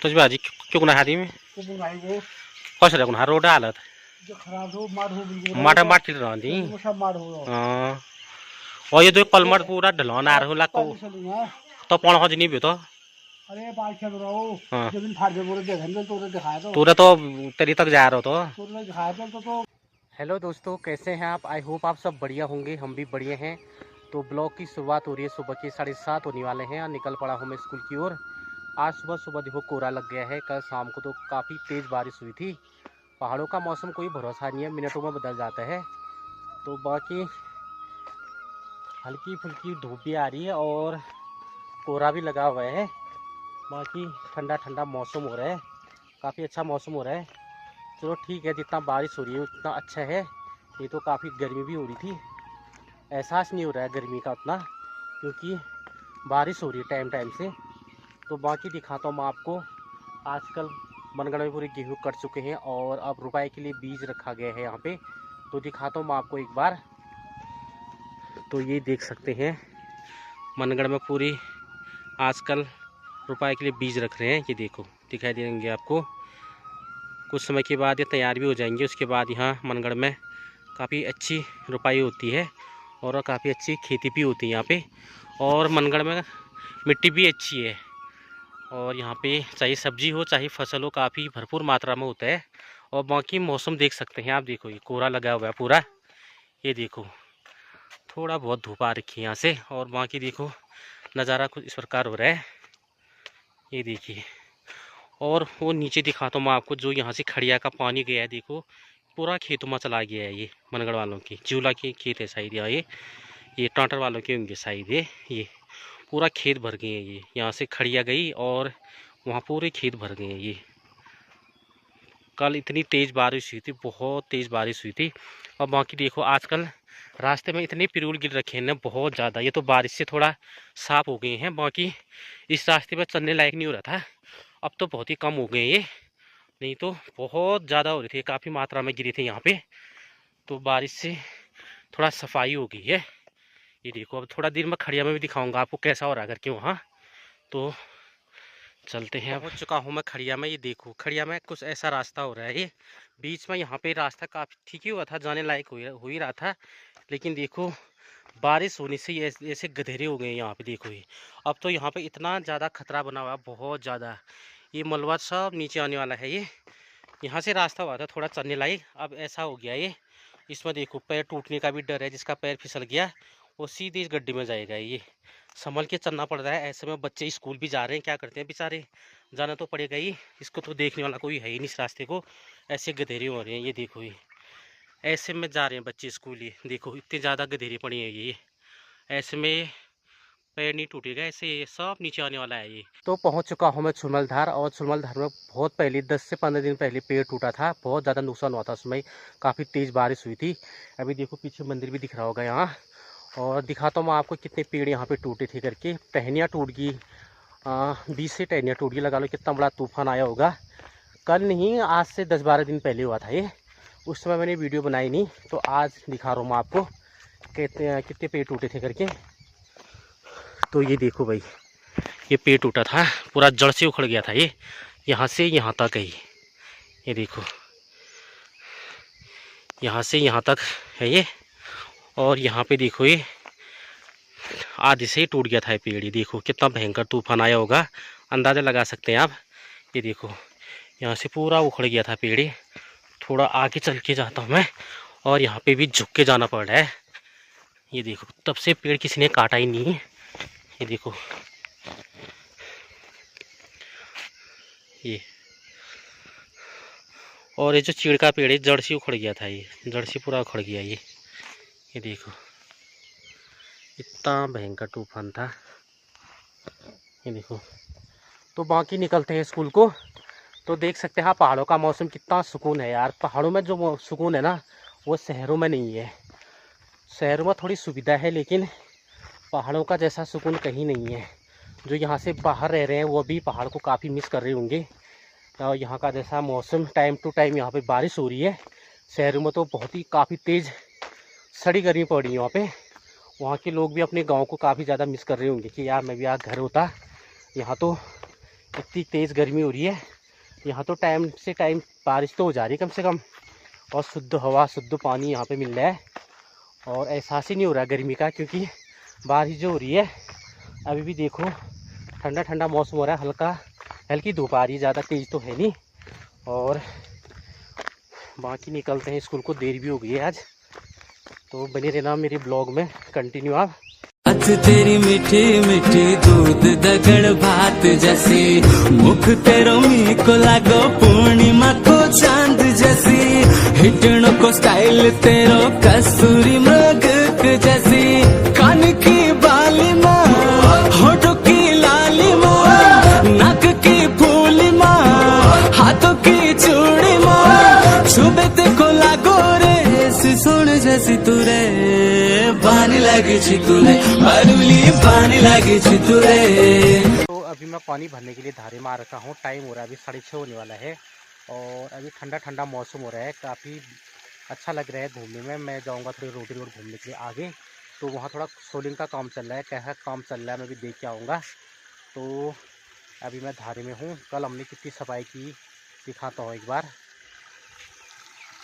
तुझ बाजी क्यों ना हादी में फस रहा कुन रोड हालत माटा माटी रहती हां और ये तो पलमट पूरा ढलान आ रहा को तो पौन हो नहीं भी तो अरे बात कर रहा हूँ जो दिन फाड़ दे बोले देखा तो दिखाया तूने तो तेरी तक जा रहा तो तूने दिखाया तो हेलो दोस्तों, कैसे हैं आप? आई होप आप सब बढ़िया होंगे, हम भी बढ़िया हैं। तो ब्लॉग की शुरुआत हो रही है, सुबह के 7:30 होने वाले हैं और निकल पड़ा हूँ मैं स्कूल की ओर। आज सुबह सुबह देखो कोहरा लग गया है। कल शाम को तो काफ़ी तेज़ बारिश हुई थी। पहाड़ों का मौसम कोई भरोसा नहीं है, मिनटों में बदल जाता है। तो बाकी हल्की फुल्की धूप भी आ रही है और कोहरा भी लगा हुआ है। बाकी ठंडा ठंडा मौसम हो रहा है, काफ़ी अच्छा मौसम हो रहा है। चलो ठीक है, जितना बारिश हो रही है उतना अच्छा है। ये तो काफ़ी गर्मी भी हो रही थी, एहसास नहीं हो रहा है गर्मी का उतना, क्योंकि बारिश हो रही है टाइम टाइम से। तो बाकी दिखाता हूँ मैं आपको। आजकल मनगढ़ में पूरे गेहूँ कट चुके हैं और अब रुपाई के लिए बीज रखा गया है यहाँ पे। तो दिखाता हूँ मैं आपको एक बार। तो ये देख सकते हैं, मनगढ़ में पूरी आजकल रुपाई के लिए बीज रख रहे हैं। ये देखो, दिखाई देंगे आपको। कुछ समय के बाद ये तैयार भी हो जाएंगे। उसके बाद यहाँ मनगढ़ में काफ़ी अच्छी रुपाई होती है और काफ़ी अच्छी खेती भी होती है यहाँ पे। और मनगढ़ में मिट्टी भी अच्छी है और यहाँ पे चाहे सब्जी हो चाहे फसल हो, काफ़ी भरपूर मात्रा में होता है। और बाकी मौसम देख सकते हैं आप, देखो ये कोहरा लगा हुआ है पूरा। ये देखो थोड़ा बहुत धूप आ रखी है यहाँ से। और बाकी देखो नज़ारा कुछ इस प्रकार हो रहा है, ये देखिए। और वो नीचे दिखाता हूँ मैं आपको, जो यहाँ से खड़िया का पानी गया है, देखो पूरा खेतों में चला गया है। ये मनगढ़ वालों की जूला के खेत है शायद, ये टाटर वालों के होंगे शायद। ये पूरा खेत भर गए हैं। ये यहाँ से खड़िया गई और वहाँ पूरे खेत भर गए हैं। ये कल इतनी तेज़ बारिश हुई थी, बहुत तेज़ बारिश हुई थी। और बाकी देखो आजकल रास्ते में इतने पिरूल गिर रखे हैं ना, बहुत ज़्यादा। ये तो बारिश से थोड़ा साफ हो गए हैं, बाकी इस रास्ते पर चलने लायक नहीं हो रहा था। अब तो बहुत ही कम हो गए ये, नहीं तो बहुत ज़्यादा हो रही थी, काफ़ी मात्रा में गिरे थे यहाँ पे। तो बारिश से थोड़ा सफाई हो गई है। ये देखो, अब थोड़ा देर में खड़िया में भी दिखाऊंगा आपको कैसा हो रहा है करके वहाँ। तो चलते हैं। पहुँच चुका हूँ मैं खड़िया में। ये देखो खड़िया में कुछ ऐसा रास्ता हो रहा है। ये बीच में यहाँ पे रास्ता काफ़ी ठीक ही हुआ था, जाने लायक हो ही रहा था। लेकिन देखो बारिश होने से ये ऐसे गधेरे हो गए यहाँ पे। देखो ये अब तो यहाँ पे इतना ज़्यादा खतरा बना हुआ है, बहुत ज़्यादा। ये मलबा सब नीचे आने वाला है। ये यहाँ से रास्ता हुआ था थोड़ा चलने लायक, अब ऐसा हो गया ये। इसमें देखो पैर टूटने का भी डर है, जिसका पैर फिसल गया वो सीधे इस गड्ढे में जाएगा। ये संभल के चलना पड़ रहा है। ऐसे में बच्चे स्कूल भी जा रहे हैं, क्या करते हैं बेचारे, जाना तो पड़ेगा ही। इसको तो देखने वाला कोई है ही नहीं इस रास्ते को, ऐसे गधेरे हो रहे हैं। ये देखो ये ऐसे में जा रहे हैं बच्चे स्कूल। ये देखो इतने ज़्यादा गधेरे पड़े हैं। ये ऐसे में पैर नहीं टूटेगा, ऐसे ये सब नीचे आने वाला है। ये तो पहुंच चुका हूं मैं चुलमलधार। और चुलमलधार में बहुत पहले 10 से 15 दिन पहले पेड़ टूटा था, बहुत ज़्यादा नुकसान हुआ था उसमें, काफ़ी तेज़ बारिश हुई थी। अभी देखो पीछे मंदिर भी दिख रहा होगा यहाँ। और दिखाता हूँ मैं आपको कितने पेड़ यहाँ पे टूटे थे करके। टहनियाँ टूट गई, 20 से टहनियाँ टूट गई। लगा लो कितना बड़ा तूफान आया होगा। कल नहीं, आज से 10-12 दिन पहले हुआ था ये। उस समय मैंने वीडियो बनाई नहीं, तो आज दिखा रहा हूँ मैं आपको कितने पेड़ टूटे थे करके। तो ये देखो भाई, ये पेड़ टूटा था, पूरा जड़ से उखड़ गया था ये, यहाँ से यहाँ तक है। ये देखो यहाँ से यहाँ तक है ये। और यहाँ पे देखो ये आधे से ही टूट गया था ये पेड़। ये देखो कितना भयंकर तूफान आया होगा, अंदाज़ा लगा सकते हैं आप। ये देखो यहाँ से पूरा उखड़ गया था पेड़। थोड़ा आगे चल के जाता हूँ मैं, और यहाँ पे भी झुक के जाना पड़ रहा है। ये देखो तब से पेड़ किसी ने काटा ही नहीं है। ये देखो ये, और ये जो चीड़ का पेड़ है जड़ से उखड़ गया था, ये जड़ से पूरा उखड़ गया ये देखो इतना भयंकर तूफान था। ये देखो। तो बाकी निकलते हैं स्कूल को। तो देख सकते हैं पहाड़ों का मौसम कितना सुकून है यार। पहाड़ों में जो सुकून है ना, वो शहरों में नहीं है। शहरों में थोड़ी सुविधा है, लेकिन पहाड़ों का जैसा सुकून कहीं नहीं है। जो यहाँ से बाहर रह रहे हैं वो भी पहाड़ को काफ़ी मिस कर रहे होंगे। और यहाँ का जैसा मौसम टाइम टू टाइम यहाँ पे बारिश हो रही है। शहरों में तो बहुत ही काफ़ी तेज़ सड़ी गर्मी पड़ रही है वहाँ पे। वहाँ के लोग भी अपने गांव को काफ़ी ज़्यादा मिस कर रहे होंगे कि यार मैं भी यहाँ घर होता। यहाँ तो इतनी तेज़ गर्मी हो रही है यहाँ तो। टाइम से टाइम बारिश तो हो जा रही है कम से कम, और शुद्ध हवा शुद्ध पानी यहाँ पे मिल रहा है, और एहसास ही नहीं हो रहा है गर्मी का, क्योंकि बारिश जो हो रही है अभी भी देखो ठंडा ठंडा मौसम हो रहा है, हल्की धूप आ रही है, ज़्यादा तेज़ तो है नहीं। और बाकी निकलते हैं, स्कूल को देर भी हो गई है आज, तो बने रहना मेरे ब्लॉग में कंटिन्यू आप। तेरी मीठी मीठी दूध दगड़ भात जैसी, मुख तेरो मी को लागो पूर्णिमा को चांद जैसी, हिटणों को स्टाइल तेरो कस्तूरी मृग जैसी, कान की बाली माँ होठों की लाली माँ, नाक की फूली माँ हाथों की चूड़ी माँ, छुबे ते को लागो रे सोने जैसी तू रे, पानी लगी छी तू रे, बारूली पानी लगी छी तू रे। तो अभी मैं पानी भरने के लिए धारे में आ रखा हूँ, टाइम हो रहा है अभी 6:30 होने वाला है, और अभी ठंडा ठंडा मौसम हो रहा है, काफ़ी अच्छा लग रहा है घूमने में। मैं जाऊँगा थोड़ी रोड घूमने के लिए आगे, तो वहाँ थोड़ा सोलिंग का काम चल रहा है, कैसा काम चल रहा है मैं भी देख के आऊँगा। तो अभी मैं धारे में हूँ, कल हमने कितनी सफाई की दिखाता हूँ एक बार।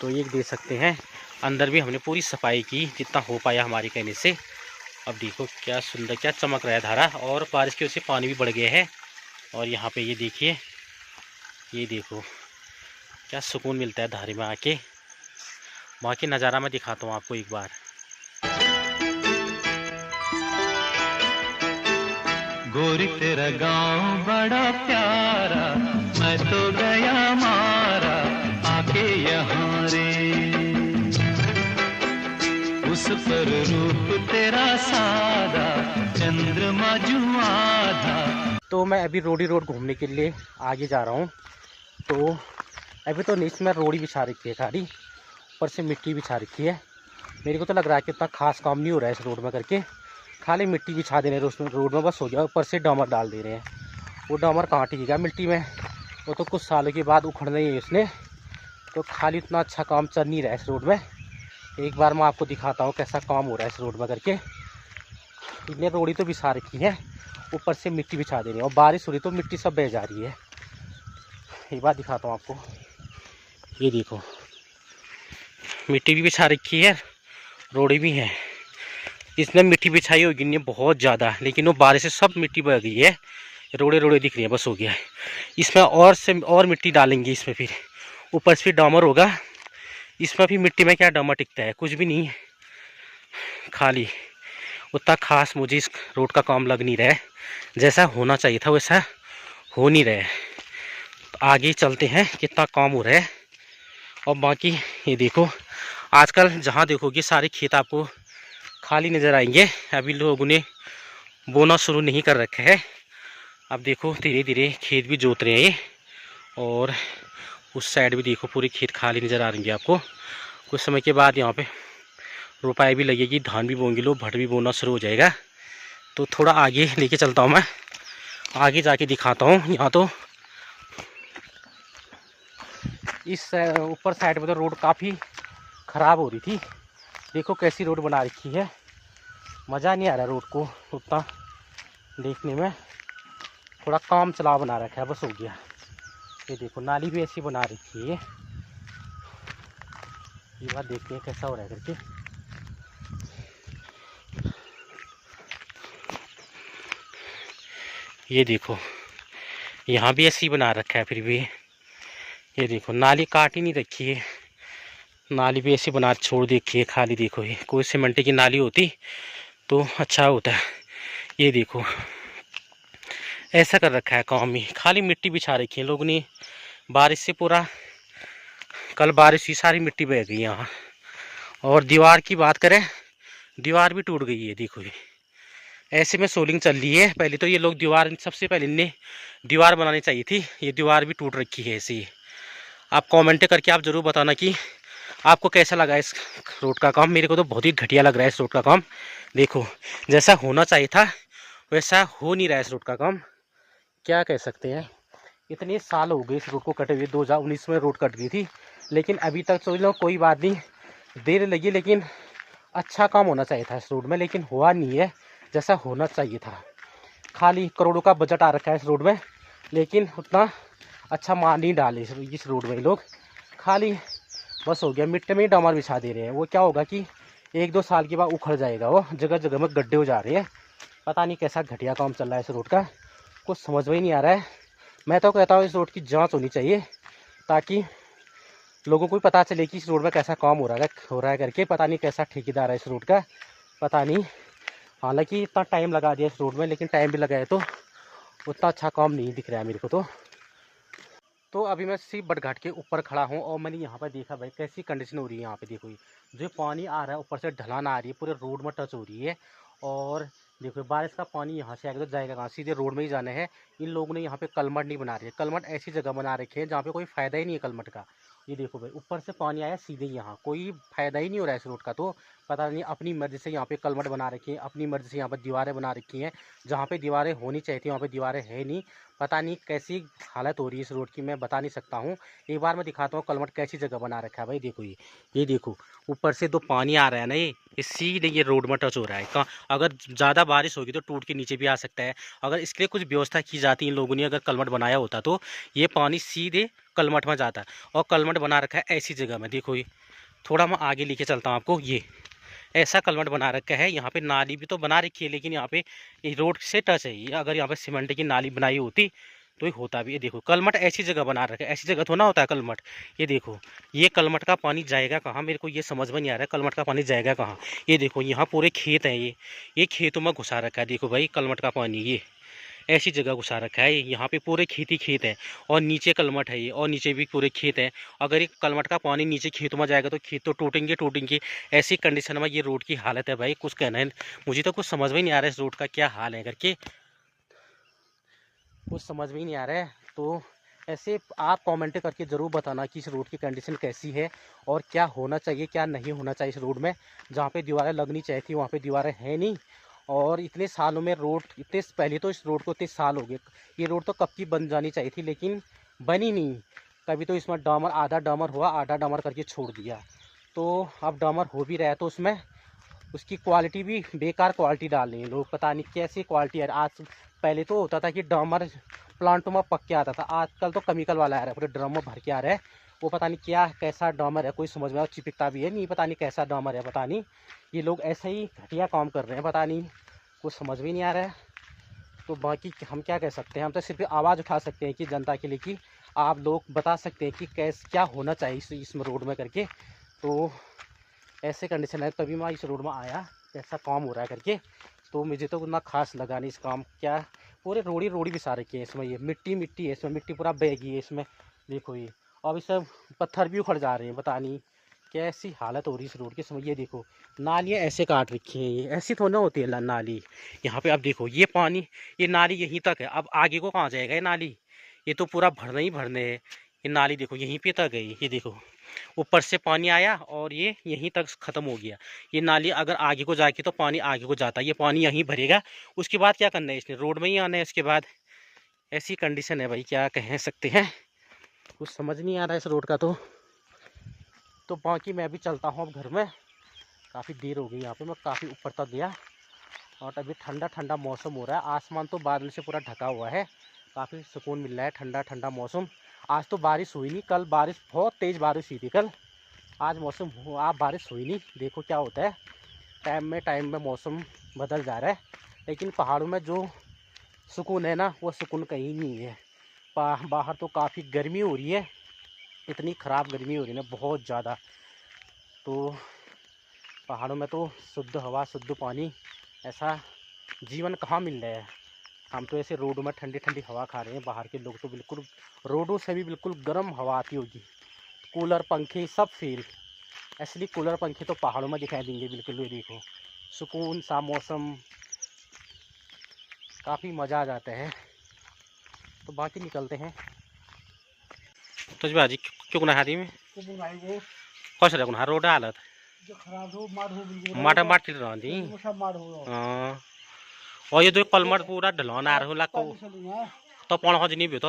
तो ये देख सकते हैं अंदर भी हमने पूरी सफाई की जितना हो पाया हमारे कहने से। अब देखो क्या सुंदर क्या चमक रहा है धारा, और बारिश की वजह से पानी भी बढ़ गया है। और यहाँ पे ये देखिए, ये देखो क्या सुकून मिलता है धारे में आके। वहाँ की नज़ारा मैं दिखाता हूँ आपको एक बार। गोरी तेरा गांव बड़ा प्यारा, मैं तो गया मारा आके यहाँ रे, उस पर रूप तेरा सादा चंद्रमा जुआ आधा। तो मैं अभी रोड घूमने के लिए आगे जा रहा हूँ। तो अभी तो नीचे में रोड बिछा रखी है, खाली ऊपर से मिट्टी बिछा रखी है। मेरे को तो लग रहा है कि इतना खास काम नहीं हो रहा है इस रोड में करके, खाली मिट्टी बिछा दे रहे हैं उसमें रोड में, बस हो गया। ऊपर से डामर डाल दे रहे हैं, वो डामर कहाँ टिकेगा मिट्टी में, वो तो कुछ सालों के बाद उखड़ना ही है इसने। तो खाली इतना अच्छा काम चल नहीं रहा है इस रोड में। एक बार मैं आपको दिखाता हूँ कैसा काम हो रहा है इस रोड में करके। इतने रोड़ी तो बिछा रखी है, ऊपर से मिट्टी बिछा दे रही है, और बारिश हो रही तो मिट्टी सब बह जा रही है। एक बार दिखाता हूँ आपको, ये देखो मिट्टी भी बिछा रखी है, रोड़ी भी है। इसने मिट्टी बिछाई होगी नहीं बहुत ज़्यादा, लेकिन वो बारिश से सब मिट्टी बह गई है, रोड़े दिख रही है, बस हो गया है। इसमें और मिट्टी डालेंगे इसमें, फिर ऊपर से डामर होगा। इसमें भी मिट्टी में क्या डामर टिकता है, कुछ भी नहीं है, खाली। उतना खास मुझे इस रोड का काम लग नहीं रहा है, जैसा होना चाहिए था वैसा हो नहीं रहा है। तो आगे चलते हैं कितना काम हो रहा है। और बाकी ये देखो, आजकल जहाँ देखोगे सारे खेत आपको खाली नज़र आएंगे। अभी लोगों ने बोना शुरू नहीं कर रखा है। अब देखो धीरे धीरे खेत भी जोत रहे हैं ये, और उस साइड भी देखो पूरे खेत खाली नज़र आ रही है आपको। कुछ समय के बाद यहाँ पे रोपाई भी लगेगी, धान भी बोएंगे लोग, भट भी बोना शुरू हो जाएगा। तो थोड़ा आगे लेके चलता हूँ मैं, आगे जाके दिखाता हूँ। यहाँ तो इस ऊपर साइड में तो रोड काफ़ी ख़राब हो रही थी, देखो कैसी रोड बना रखी है। मज़ा नहीं आ रहा रोड को उतना देखने में, थोड़ा काम चला बना रखा है, बस हो गया। ये देखो नाली भी ऐसी बना रखी है, ये बात देखते हैं कैसा हो रहा है करके। ये देखो यहाँ भी ऐसी बना रखा है, फिर भी ये देखो नाली काट ही नहीं रखी है, नाली भी ऐसी बना छोड़ देखी है खाली। देखो ये कोई सीमेंट की नाली होती तो अच्छा होता है। ये देखो ऐसा कर रखा है काम ही, खाली मिट्टी बिछा रखी है लोगों ने। बारिश से पूरा, कल बारिश ही सारी मिट्टी बह गई यहाँ। और दीवार की बात करें, दीवार भी टूट गई है। देखो ये ऐसे में सोलिंग चल रही है। पहले तो ये लोग दीवार, सबसे पहले इन्हें दीवार बनानी चाहिए थी, ये दीवार भी टूट रखी है ऐसे ही। आप कमेंट करके आप ज़रूर बताना कि आपको कैसा लगा इस रोड का काम। मेरे को तो बहुत ही घटिया लग रहा है इस रोड का काम। देखो जैसा होना चाहिए था वैसा हो नहीं रहा है इस रोड का काम, क्या कह सकते हैं। इतने साल हो गए इस रोड को कटे हुए, 2019 में रोड कट गई थी, लेकिन अभी तक सोच लो कोई बात नहीं, देर लगी, लेकिन अच्छा काम होना चाहिए था इस रोड में, लेकिन हुआ नहीं है जैसा होना चाहिए था। खाली करोड़ों का बजट आ रखा है इस रोड में, लेकिन उतना अच्छा मान नहीं डाले इस रोड में लोग, खाली बस हो गया मिट्टी में ही डामर बिछा दे रहे हैं। वो क्या होगा कि 1-2 साल के बाद उखड़ जाएगा, वो जगह जगह में गड्ढे हो जा रहे हैं। पता नहीं कैसा घटिया काम चल रहा है इस रोड का, कुछ समझ में ही नहीं आ रहा है। मैं तो कहता हूँ इस रोड की जांच होनी चाहिए, ताकि लोगों को भी पता चले कि इस रोड में कैसा काम हो रहा है करके। पता नहीं कैसा ठेकेदार है इस रोड का, पता नहीं। हालांकि इतना टाइम लगा दिया इस रोड में, लेकिन टाइम भी लगाए तो उतना अच्छा काम नहीं दिख रहा है मेरे को। तो अभी मैं सिर्फ बटघाट के ऊपर खड़ा हूँ और मैंने यहाँ पर देखा भाई कैसी कंडीशन हो रही है यहाँ पे। देखो जो पानी आ रहा है ऊपर से ढलान आ रही है, पूरे रोड में टच हो रही है। और देखो बारिश का पानी यहाँ से आएगा तो जाएगा कहाँ, सीधे रोड में ही जाना है। इन लोगों ने यहाँ पे कलमट नहीं बना रही है, कलमट ऐसी जगह बना रखे हैं जहाँ पे कोई फ़ायदा ही नहीं है कलमट का। ये देखो भाई ऊपर से पानी आया सीधे यहाँ, कोई फ़ायदा ही नहीं हो रहा है इस रोड का। तो पता नहीं अपनी मर्ज़ी से यहाँ पे कलमट बना रखी है, अपनी मर्ज़ी से यहाँ पर दीवारें बना रखी हैं। जहाँ पे दीवारें होनी चाहिए थी वहाँ पे दीवारें है नहीं। पता नहीं कैसी हालत हो रही है इस रोड की, मैं बता नहीं सकता हूँ। एक बार मैं दिखाता हूँ कलमट कैसी जगह बना रखा है भाई। देखो ये देखो ऊपर से दो पानी आ रहा है ना, ये सीधे ये रोड में टच हो रहा है। कहाँ अगर ज़्यादा बारिश होगी तो टूट के नीचे भी आ सकता है। अगर इसके लिए कुछ व्यवस्था की जाती इन लोगों ने, अगर कलमट बनाया होता तो ये पानी सीधे कलमट में जाता। और कलमट बना रखा है ऐसी जगह में। देखो ये थोड़ा मैं आगे लेके चलता हूँ आपको, ये ऐसा कलमट बना रखा है। यहाँ पे नाली भी तो बना रखी है, लेकिन यहाँ पे ये रोड से टच है। ये अगर यहाँ पे सीमेंट की नाली बनाई होती तो ये होता भी। ये देखो कलमट ऐसी जगह बना रखा है, ऐसी जगह थोड़ा होता है कलमट। ये देखो ये कलमट का पानी जाएगा कहाँ, मेरे को ये समझ में नहीं आ रहा है कलमट का पानी जाएगा कहाँ। ये देखो यहाँ पूरे खेत हैं, ये खेतों में घुसा रखा है। देखो भाई कलमट का पानी ये ऐसी जगह घुसा रखा है। यहाँ पे पूरे खेती खेत है और नीचे कलमट है ये, और नीचे भी पूरे खेत है। अगर ये कलमट का पानी नीचे खेतों में जाएगा तो खेत तो टूटेंगे। ऐसी कंडीशन में ये रोड की हालत है भाई, कुछ कहना है मुझे तो कुछ समझ में नहीं आ रहा है इस रोड का क्या हाल है करके, कुछ समझ में ही नहीं आ रहा है। तो ऐसे आप कमेंट करके ज़रूर बताना कि इस रोड की कंडीशन कैसी है और क्या होना चाहिए क्या नहीं होना चाहिए इस रोड में। जहाँ पे दीवारें लगनी चाहिए थी वहाँ पे दीवारें हैं नहीं। और इतने सालों में रोड, इतने पहले तो इस रोड को इतने साल हो गए, ये रोड तो कब की बन जानी चाहिए थी, लेकिन बनी नहीं। कभी तो इसमें डामर, आधा डामर हुआ, आधा डामर करके छोड़ दिया। तो अब डामर हो भी रहा है तो उसमें उसकी क्वालिटी भी बेकार क्वालिटी डाल रहे हैं लोग, पता नहीं कैसी क्वालिटी है। आज पहले तो होता था कि डामर प्लांटों में पक के आता था, आजकल तो केमिकल वाला आ रहा है, पूरे ड्रम में भर के आ रहा है। वो पता नहीं क्या कैसा डामर है, कोई समझ में चिपकता भी है नहीं, पता नहीं कैसा डामर है, पता नहीं। ये लोग ऐसे ही घटिया काम कर रहे हैं, पता नहीं कुछ समझ भी नहीं आ रहा है। तो बाकी हम क्या कह सकते हैं, हम तो सिर्फ आवाज़ उठा सकते हैं कि जनता के लिए, कि आप लोग बता सकते हैं कि क्या होना चाहिए इस रोड में करके। तो ऐसे कंडीशन है, तभी मैं इस रोड में आया कैसा काम हो रहा है करके। तो मुझे तो उतना खास लगा नहीं इस काम, क्या पूरे रोड़ी बिछा रखी है इसमें। ये मिट्टी है इसमें, मिट्टी पूरा बहगी है इसमें। देखो ये अब इस पत्थर भी उखड़ जा रहे हैं, पता नहीं कैसी हालत हो रही है इस रोड के समय। ये देखो नालियाँ ऐसे काट रखी हैं, ये ऐसी थोड़ा होती है नाली यहाँ पे। अब देखो ये पानी, ये नाली यहीं तक है, अब आगे को कहाँ जाएगा ये नाली, ये तो पूरा भरने है। ये नाली देखो यहीं पे तक गई, ये देखो ऊपर से पानी आया और ये यहीं तक ख़त्म हो गया। ये नाली अगर आगे को जाके तो पानी आगे को जाता है, ये पानी यहीं भरेगा, उसके बाद क्या करना है इसने, रोड में ही आना है इसके बाद। ऐसी कंडीशन है भाई, क्या कह सकते हैं, कुछ समझ नहीं आ रहा है इस रोड का। तो बाकी मैं भी चलता हूँ अब घर में, काफ़ी देर हो गई यहाँ पे, मैं काफ़ी ऊपर तक गया। और अभी ठंडा मौसम हो रहा है, आसमान तो बादल से पूरा ढका हुआ है, काफ़ी सुकून मिल रहा है, ठंडा मौसम। आज तो बारिश हुई नहीं, कल बारिश बहुत तेज़ बारिश हुई थी कल, आज मौसम आज बारिश हुई नहीं। देखो क्या होता है, टाइम में मौसम बदल जा रहा है। लेकिन पहाड़ों में जो सुकून है ना, वो सुकून कहीं नहीं है। बाहर तो काफ़ी गर्मी हो रही है, इतनी ख़राब गर्मी हो रही है ना, बहुत ज़्यादा। तो पहाड़ों में तो शुद्ध हवा शुद्ध पानी, ऐसा जीवन कहाँ मिल रहा है। हम तो ऐसे रोडों में ठंडी हवा खा रहे हैं, बाहर के लोग तो बिल्कुल रोडों से भी बिल्कुल गर्म हवा आती होगी, कूलर पंखे सब फेल। असली कूलर पंखे तो पहाड़ों में दिखाई देंगे बिल्कुल। ये देखो सुकून सा मौसम, काफ़ी मज़ा आ जाता है। तो बाकी निकलते हैं। तो जी बाजी क्यों गुना हाथी में कौन सा गुना रोड हालत जो खराब हो मार हो बिल्कुल माटी रहती। वो सब मार हो। हाँ और ये जो कलमट पूरा ढलान आ रहा है तो पौन हो नहीं भी तो।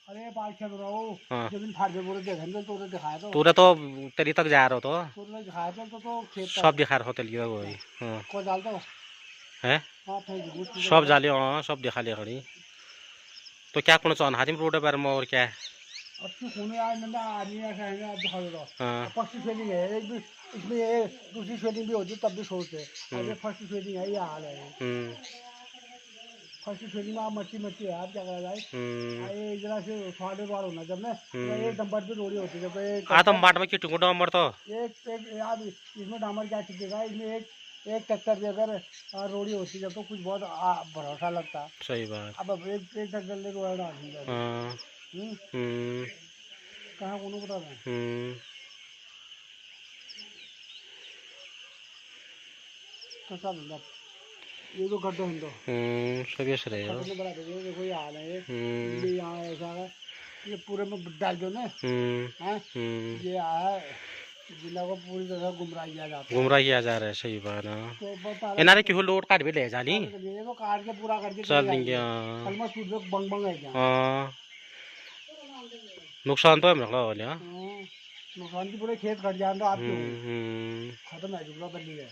अरे बात क्या करो, जब इन फाड़ दे बोले देखन तो दिखाया तो तूने तो तेरी तक जा रहा तो तूने दिखाया तो खेत सब दिखा रहा होते लिए वही। हाँ को डाल दो है हां फेसबुक सब जाले, हाँ सब दिखा ले खड़ी। तो क्या कौन सा हाजिम रोड है में और क्या है? अब तो होने आज मैंने आदमी ऐसा है ना, अब दिखा दो। हाँ फर्स्ट शेडिंग है एक भी, इसमें ये दूसरी शेडिंग भी होती है तब भी सोचते हैं। अब ये फर्स्ट शेडिंग है, ये हाल है। फर्स्ट शेडिंग में आप मच्छी मच्छी है, आप क्या करा जाए। ये जरा से स्वाद बार होना जब मैं एक नंबर पे रोड़ी होती है जब एक आदम बाट में किटू डामर तो एक याद इसमें डामर क्या टिकेगा, इसमें एक टक्कर भी अगर रोड़ी होती है तो कुछ बहुत भरोसा लगता। सही बात। अब एक टक्कर ले रोड़ा डाल दिया। हाँ कहाँ को बता दें तो सब ये तो गड्ढे हैं तो सभी से रहे हो। बड़ा देखो ये हाल है। ये यहाँ ऐसा है, ये पूरे में डाल दो ना हैं। ये आया जिला को पूरी तरह गुमराह किया जाता है। गुमराह किया जा रहा है, सही बात है। तो बता इन्हारे क्यों लोड काट भी ले जानी ये वो काट के पूरा करके चल देंगे। कलमा सूट में बंग बंग है क्या। नुकसान तो है मेरे को वाले। नुकसान की पूरे खेत कट जाए तो आपके खत्म है जुगला बल्ली है।